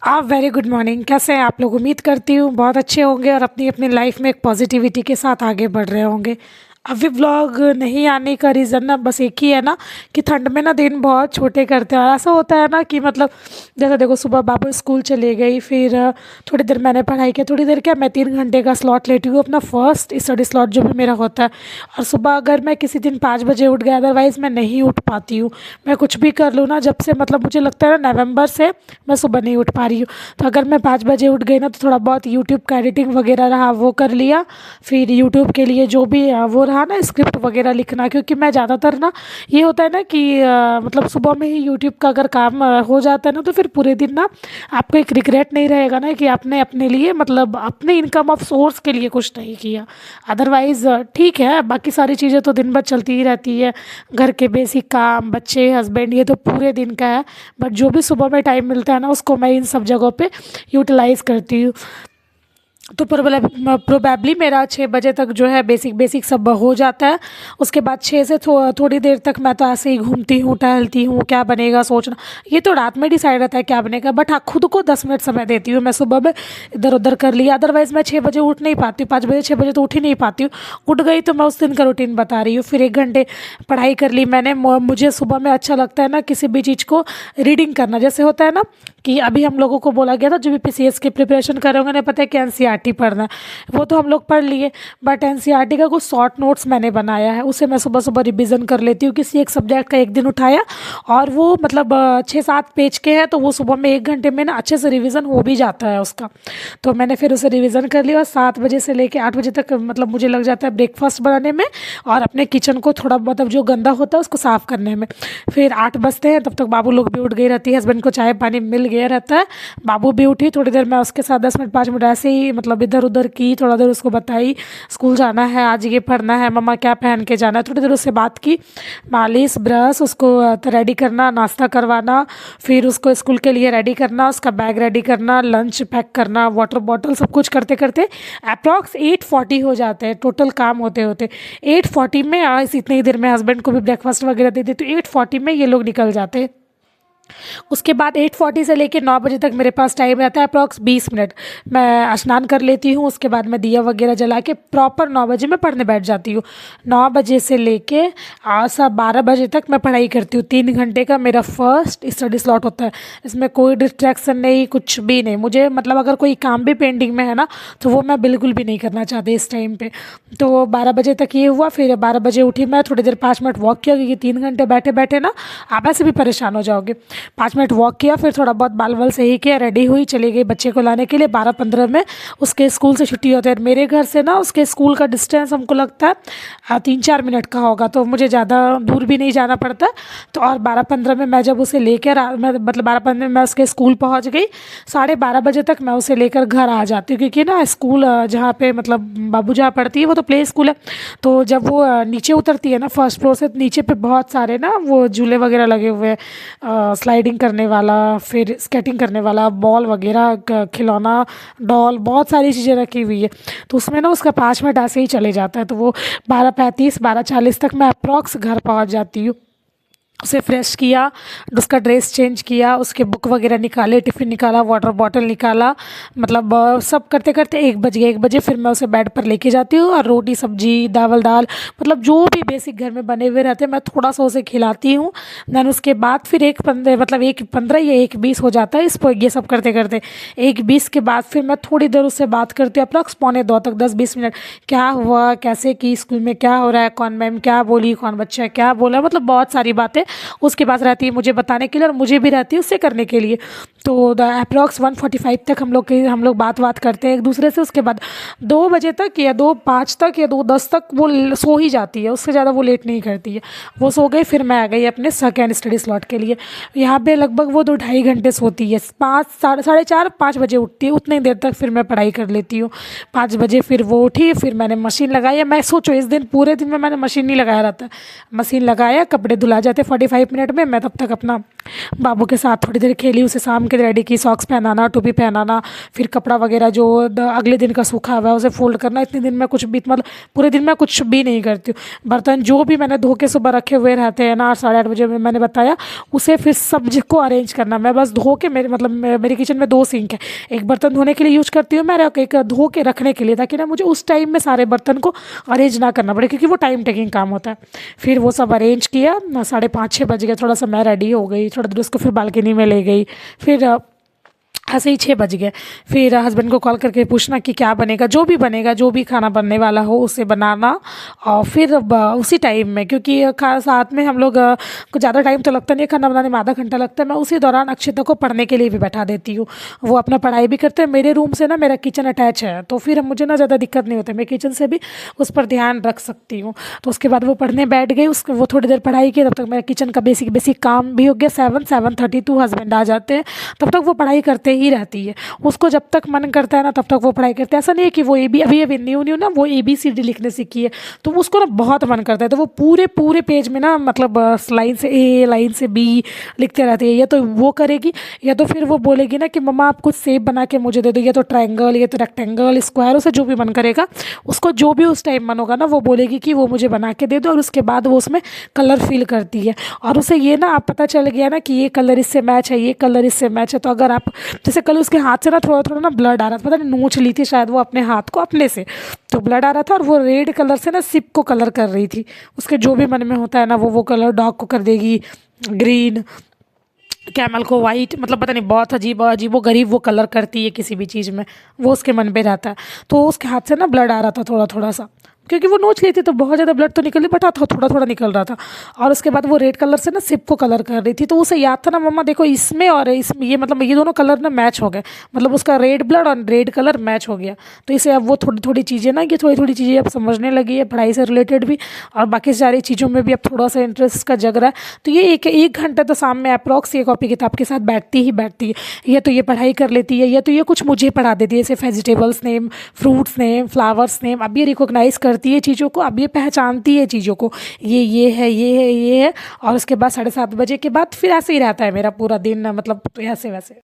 आप very good morning. कैसे हैं आप लोग? उम्मीद करती हूँ बहुत अच्छे होंगे और अपनी अपनी लाइफ में एक पॉजिटिविटी के साथ आगे बढ़ रहे होंगे। अभी व्लॉग नहीं आने का रीज़न ना बस एक ही है ना कि ठंड में ना दिन बहुत छोटे करते हैं और ऐसा होता है ना कि मतलब जैसे देखो सुबह बाबू स्कूल चले गई, फिर थोड़ी देर मैंने पढ़ाई की, थोड़ी देर क्या मैं 3 घंटे का स्लॉट लेती हूँ अपना फर्स्ट स्टडी स्लॉट जो भी मेरा होता है। और सुबह अगर मैं किसी दिन 5 बजे उठ गया, अदरवाइज़ मैं नहीं उठ पाती हूँ। मैं कुछ भी कर लूँ ना, जब से मतलब मुझे लगता है ना नवंबर से मैं सुबह नहीं उठ पा रही हूँ। तो अगर मैं 5 बजे उठ गई ना तो थोड़ा बहुत यूट्यूब का एडिटिंग वगैरह रहा वो कर लिया। फिर यूट्यूब के लिए जो भी वो रहा ना स्क्रिप्ट वगैरह लिखना, क्योंकि मैं ज़्यादातर ना ये होता है ना कि मतलब सुबह में ही यूट्यूब का अगर काम हो जाता है ना तो फिर पूरे दिन ना आपको एक रिग्रेट नहीं रहेगा ना कि आपने अपने लिए मतलब अपने इनकम ऑफ सोर्स के लिए कुछ नहीं किया। अदरवाइज़ ठीक है, बाकी सारी चीज़ें तो दिन भर चलती ही रहती है। घर के बेसिक काम, बच्चे, हस्बैंड, ये तो पूरे दिन का है। बट जो भी सुबह में टाइम मिलता है ना उसको मैं इन सब जगहों पे यूटिलाइज़ करती हूँ। तो प्रोबेबली मेरा 6 बजे तक जो है बेसिक बेसिक सब हो जाता है। उसके बाद 6 से थोड़ी देर तक मैं तो ऐसे ही घूमती हूँ, टहलती हूँ, क्या बनेगा सोचना। ये तो रात में डिसाइड रहता है क्या बनेगा, बट हाँ खुद को 10 मिनट समय देती हूँ मैं सुबह में। इधर उधर कर लिया, अदरवाइज़ मैं 6 बजे उठ नहीं पाती हूँ। 5 बजे 6 बजे तो उठ ही नहीं पाती हूँ। उठ गई तो मैं उस दिन का रूटीन बता रही हूँ। फिर 1 घंटे पढ़ाई कर ली मैंने। मुझे सुबह में अच्छा लगता है ना किसी भी चीज़ को रीडिंग करना। जैसे होता है ना कि अभी हम लोगों को बोला गया था जो भी पीसीएस की प्रिपरेशन कर रहे होंगे उन्हें पता है कि एनसीईआरटी पढ़ना है, वो तो हम लोग पढ़ लिए। बट एनसीईआरटी का कुछ शॉर्ट नोट्स मैंने बनाया है, उसे मैं सुबह सुबह रिवीजन कर लेती हूँ। किसी एक सब्जेक्ट का एक दिन उठाया और वो मतलब 6-7 पेज के हैं, तो वो सुबह में 1 घंटे में ना अच्छे से रिवीजन हो भी जाता है उसका। तो मैंने फिर उसे रिवीजन कर लिया और 7 बजे से लेकर 8 बजे तक मतलब मुझे लग जाता है ब्रेकफास्ट बनाने में और अपने किचन को थोड़ा मतलब जो गंदा होता है उसको साफ़ करने में। फिर 8 बजते हैं, तब तक बाबू लोग भी उठ गई रहती है, हस्बैंड को चाय पानी मिल गया रहता है। बाबू भी उठी, थोड़ी देर मैं उसके साथ 10 मिनट 5 मिनट ऐसे ही मतलब इधर उधर की, थोड़ा देर उसको बताई स्कूल जाना है, आज ये पढ़ना है, मम्मा क्या पहन के जाना है। थोड़ी देर उससे बात की, मालिश ब्रश उसको रेडी करना, नाश्ता करवाना, फिर उसको स्कूल के लिए रेडी करना, उसका बैग रेडी करना, लंच पैक करना, वाटर बॉटल, सब कुछ करते करते अप्रॉक्स 8:40 हो जाते हैं टोटल काम होते होते। 8:40 में इतनी ही देर में हस्बैंड को भी ब्रेकफास्ट वगैरह दे दी, तो 8:40 में ये लोग निकल जाते हैं। उसके बाद 8:40 से लेकर 9 बजे तक मेरे पास टाइम रहता है अप्रॉक्स 20 मिनट। मैं स्नान कर लेती हूँ, उसके बाद मैं दिया वगैरह जला के प्रॉपर 9 बजे मैं पढ़ने बैठ जाती हूँ। 9 बजे से लेके सब 12 बजे तक मैं पढ़ाई करती हूँ। 3 घंटे का मेरा फर्स्ट स्टडी स्लॉट होता है। इसमें कोई डिस्ट्रैक्शन नहीं, कुछ भी नहीं। मुझे मतलब अगर कोई काम भी पेंडिंग में है ना तो वो मैं बिल्कुल भी नहीं करना चाहती इस टाइम पे। तो 12 बजे तक ये हुआ, फिर 12 बजे उठी मैं, थोड़ी देर 5 मिनट वॉक किया, क्योंकि 3 घंटे बैठे बैठे ना आप ऐसे भी परेशान हो जाओगे। 5 मिनट वॉक किया, फिर थोड़ा बहुत बाल वाल सही किया, रेडी हुई, चली गई बच्चे को लाने के लिए। 12:15 में उसके स्कूल से छुट्टी होती है। मेरे घर से ना उसके स्कूल का डिस्टेंस हमको लगता है 3-4 मिनट का होगा, तो मुझे ज़्यादा दूर भी नहीं जाना पड़ता। तो और 12:15 में मैं जब उसे लेकर मैं मतलब 12:15 में मैं उसके स्कूल पहुंच गई। 12:30 बजे तक मैं उसे लेकर घर आ जाती हूँ, क्योंकि ना स्कूल जहाँ पे मतलब बाबू जहाँ पढ़ती है वो तो प्ले स्कूल है। तो जब वो नीचे उतरती है ना फर्स्ट फ्लोर से, नीचे पे बहुत सारे ना वो झूले वगैरह लगे हुए हैं, स्लाइडिंग करने वाला, फिर स्केटिंग करने वाला, बॉल वगैरह, खिलौना, डॉल, बहुत सारी चीज़ें रखी हुई है। तो उसमें ना उसका 5 मिनट ऐसे ही चले जाता है। तो वो 12:35 12:40 तक मैं अप्रॉक्स घर पहुंच जाती हूँ। उसे फ्रेश किया, उसका ड्रेस चेंज किया, उसके बुक वगैरह निकाले, टिफ़िन निकाला, वाटर बॉटल निकाला, मतलब सब करते करते 1 बज गया। 1 बजे फिर मैं उसे बेड पर लेके जाती हूँ और रोटी सब्जी दावल दाल मतलब जो भी बेसिक घर में बने हुए रहते हैं मैं थोड़ा सा उसे खिलाती हूँ। दैन उसके बाद फिर 1:15 मतलब 1:15 या 1:20 हो जाता है इसको, ये सब करते करते 1:20 के बाद फिर मैं थोड़ी देर उससे बात करती हूँ अप्रॉक्स 1:45 तक, 10-20 मिनट। क्या हुआ, कैसे की, स्कूल में क्या हो रहा है, कौन मैम क्या बोली, कौन बच्चा क्या बोला, मतलब बहुत सारी बातें उसके पास रहती है मुझे बताने के लिए और मुझे भी रहती है उससे करने के लिए। तो अप्रॉक्स 1:45 तक हम लोग बात करते हैं एक दूसरे से। उसके बाद 2 बजे तक या 2:05 तक या 2:10 तक वो सो ही जाती है, उससे ज़्यादा वो लेट नहीं करती है। वो सो गई, फिर मैं आ गई अपने सेकेंड स्टडी स्लॉट के लिए। यहाँ पे लगभग वो 2-2.5 घंटे सोती है। 4:30-5 बजे उठती है, उतनी देर तक फिर मैं पढ़ाई कर लेती हूँ। 5 बजे फिर वो उठी, फिर मैंने मशीन लगाई। मैं सोचो इस दिन पूरे दिन में मैंने मशीन नहीं लगाया रहता, मशीन लगाया, कपड़े धुला जाते 45 मिनट में। मैं तब तक अपना बाबू के साथ थोड़ी देर खेली, उसे शाम के रेडी की, सॉक्स पहनाना, टोपी पहनाना, फिर कपड़ा वगैरह जो अगले दिन का सूखा हुआ है उसे फोल्ड करना। इतने दिन में कुछ भी मतलब पूरे दिन में कुछ भी नहीं करती हूँ। बर्तन जो भी मैंने धो के सुबह रखे हुए रहते हैं ना 8-8:30 बजे में मैंने बताया, उसे फिर सबको अरेंज करना। मैं बस धो के मेरे किचन में 2 सिंक है, एक बर्तन धोने के लिए यूज करती हूँ मैं, एक धो के रखने के लिए, ताकि ना मुझे उस टाइम में सारे बर्तन को अरेंज ना करना पड़े, क्योंकि वो टाइम टेकिंग काम होता है। फिर वो सब अरेंज किया, 5:30-6 बज गए, थोड़ा सा मैं रेडी हो गई, थोड़ा देर उसको फिर बालकनी में ले गई। फिर ऐसे ही 6 बज गए। फिर हस्बैंड को कॉल करके पूछना कि क्या बनेगा, जो भी बनेगा, जो भी खाना बनने वाला हो उसे बनाना। और फिर उसी टाइम में, क्योंकि साथ में हम लोग को ज़्यादा टाइम तो लगता नहीं है, खाना बनाने में आधा घंटा लगता है, मैं उसी दौरान अक्षिता को पढ़ने के लिए भी बैठा देती हूँ। वो अपना पढ़ाई भी करते हैं। मेरे रूम से ना मेरा किचन अटैच है, तो फिर मुझे ना ज़्यादा दिक्कत नहीं होती, मैं किचन से भी उस पर ध्यान रख सकती हूँ। तो उसके बाद वो पढ़ने बैठ गई, उसको वो थोड़ी देर पढ़ाई की, तब तक मेरा किचन का बेसिक काम भी हो गया। 7-7:32 हस्बैंड आ जाते हैं, तब तक वो पढ़ाई करते ही रहती है। उसको जब तक मन करता है ना तब तक वो पढ़ाई करते हैं। ऐसा नहीं है कि वो अभी न्यू ना वो ABCD लिखने सीखी है, तो उसको ना बहुत मन करता है, तो वो पूरे पेज में ना मतलब लाइन से A लाइन से B लिखते रहती है। या तो वो करेगी, या तो फिर वो बोलेगी ना कि मम्मा आप कुछ शेप बना के मुझे दे दो, या तो ट्रायंगल, या तो रेक्टेंगल, स्क्वायर, उसे जो भी मन करेगा, उसको जो भी उस टाइम मन होगा ना वो बोलेगी कि वो मुझे बना के दे दो। और उसके बाद वो उसमें कलर फिल करती है, और उसे ये ना आप पता चल गया ना कि ये कलर इससे मैच है, ये कलर इससे मैच है। तो अगर आप जैसे कल उसके हाथ से ना थोड़ा ना ब्लड आ रहा था, पता नहीं नोच ली थी शायद वो अपने हाथ को अपने से, तो ब्लड आ रहा था, और वो रेड कलर से ना सिप को कलर कर रही थी। उसके जो भी मन में होता है ना वो कलर, डॉग को कर देगी ग्रीन, कैमल को वाइट, मतलब पता नहीं बहुत अजीब अजीब वो गरीब वो कलर करती है किसी भी चीज़ में, वो उसके मन पे रहता है। तो उसके हाथ से ना ब्लड आ रहा था थोड़ा सा, क्योंकि वो नोच लेती तो बहुत ज़्यादा ब्लड तो निकल नहीं पड़ा था, थोड़ा निकल रहा था। और उसके बाद वो रेड कलर से ना सिप को कलर कर रही थी, तो उसे याद था ना मम्मा देखो इसमें और इसमें ये मतलब ये दोनों कलर ना मैच हो गए, मतलब उसका रेड ब्लड और रेड कलर मैच हो गया। तो इसे अब वो थोड़ी चीज़ें ना, ये थोड़ी चीज़ें अब समझने लगी है, पढ़ाई से रिलेटेड भी, और बाकी सारी चीज़ों में भी अब थोड़ा सा इंटरेस्ट का जग रहा है। तो ये एक घंटा तो शाम में अप्रॉक्स ये कॉपी किताब के साथ बैठती है। या तो ये पढ़ाई कर लेती है, या तो ये कुछ मुझे पढ़ा देती है, जैसे vegetables name, fruits name, flowers name. अब ये रिकॉग्नाइज करती है चीज़ों को, अब ये पहचानती है चीज़ों को, ये है। और उसके बाद 7:30 बजे के बाद फिर ऐसे ही रहता है मेरा पूरा दिन, मतलब तो ऐसे वैसे।